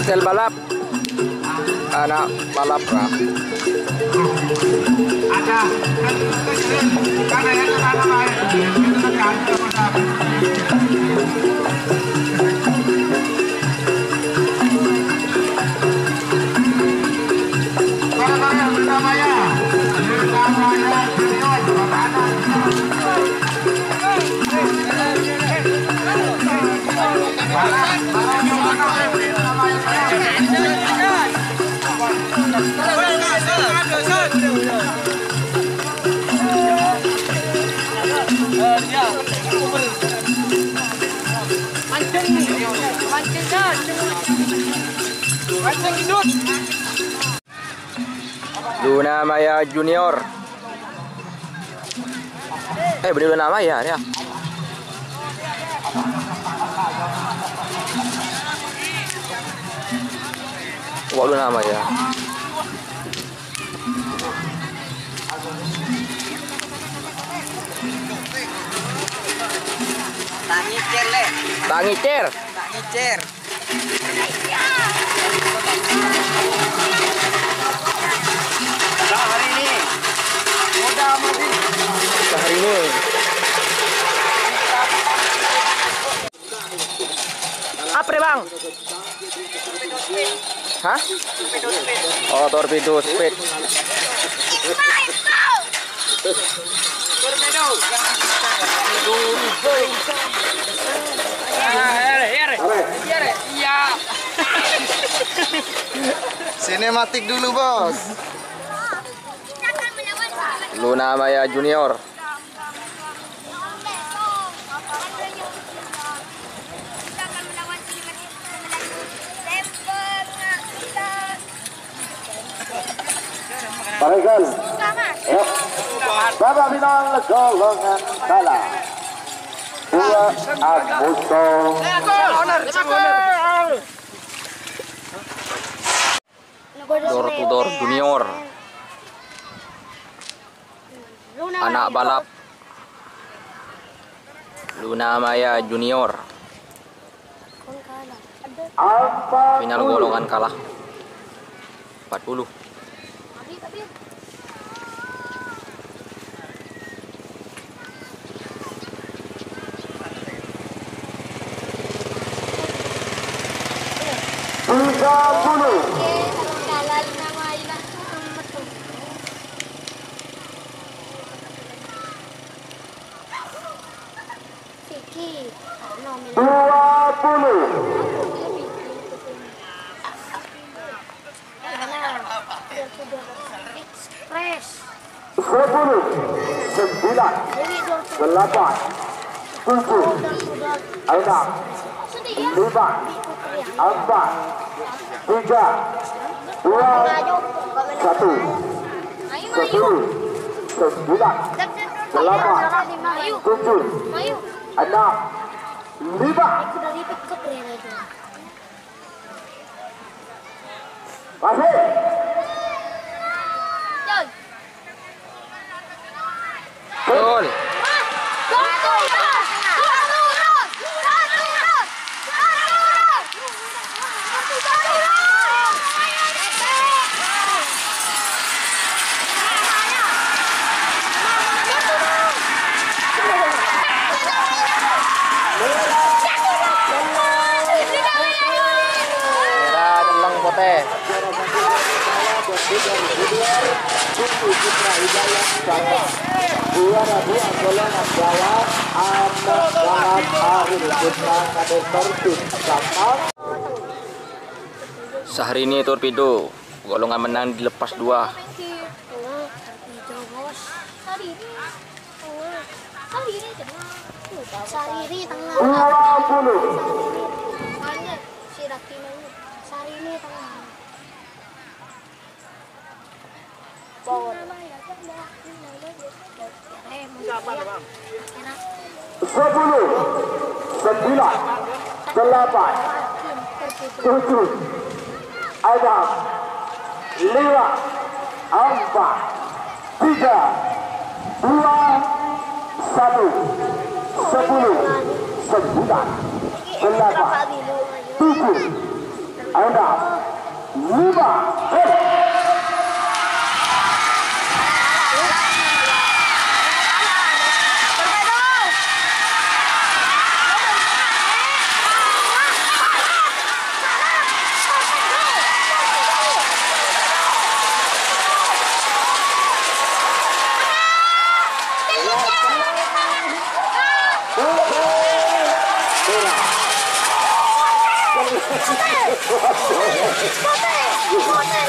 Hasil balap, anak balap lah. Luna Maya Junior. Beli Luna Maya ya. Wah, Luna Maya. Tangicir. Hari ini. Udah mati. Hari ini. Apa bang? Hah? Oh, torpedo speed. Iya. Sinematik dulu, Bos. Luna Maya Junior. Paregal. Ya. Bapak final golongan kalah. Dua Agusto. Door to door junior. Anak balap Luna Maya Junior. Final golongan kalah 40. Express 10, 9, 8, 7, 6, 5, 4, 3, 2, 1, 10, 9, 8, 7, 6, 5. Masih. Gol. Merah Celeng Pote. Juara 2 golongan bawah anak balap Sehari ini Torpedo golongan menang dilepas 2. Sariri tengah. 20. Si Rakina Sariri tengah. Power. 10, 9, 8, 7, 6, 5, 4, 3, 2, 1, 10, 9, 8, 7, 6, 5, Pote!